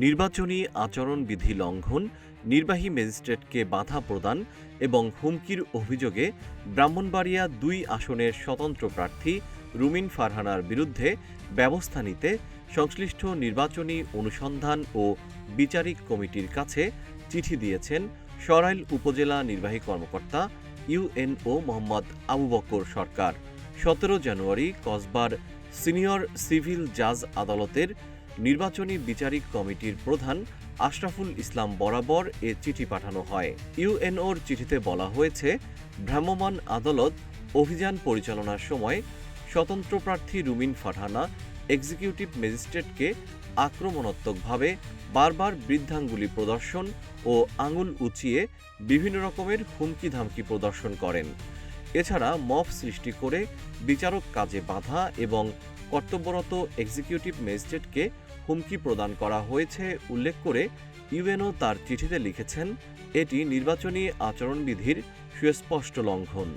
নির্বাচনী আচরণবিধি লঙ্ঘন, নির্বাহী ম্যাজিস্ট্রেটকে বাধা প্রদান এবং হুমকির অভিযোগে ব্রাহ্মণবাড়িয়া ২ আসনের স্বতন্ত্র প্রার্থী রুমিন ফারহানার বিরুদ্ধে ব্যবস্থা নিতে সংশ্লিষ্ট নির্বাচনী অনুসন্ধান ও বিচারিক কমিটির কাছে চিঠি দিয়েছেন সরাইল উপজেলা নির্বাহী কর্মকর্তা ইউএনও মোহাম্মদ আবু বকর সরকার। ১৭ জানুয়ারি কসবার সিনিয়র সিভিল জাজ আদালতের নির্বাচনী বিচারিক কমিটির প্রধান আশরাফুল ইসলাম বরাবর এ চিঠি পাঠানো হয়। ইউএনওর চিঠিতে বলা হয়েছে, ভ্রাম্যমাণ আদালত অভিযান পরিচালনার সময় স্বতন্ত্র প্রার্থী রুমিন ফারহানা এক্সিকিউটিভ ম্যাজিস্ট্রেটকে আক্রমণাত্মকভাবে বারবার বৃদ্ধাঙ্গুলি প্রদর্শন ও আঙুল উঁচিয়ে বিভিন্ন রকমের হুমকি ধামকি প্রদর্শন করেন। এছাড়া মব সৃষ্টি করে বিচারক কাজে বাধা এবং কর্তব্যরত এক্সিকিউটিভ ম্যাজিস্ট্রেটকে হুমকি প্রদান করা হয়েছে উল্লেখ করে ইউএনও তার চিঠিতে লিখেছেন, এটি নির্বাচনী আচরণবিধির সুস্পষ্ট লঙ্ঘন।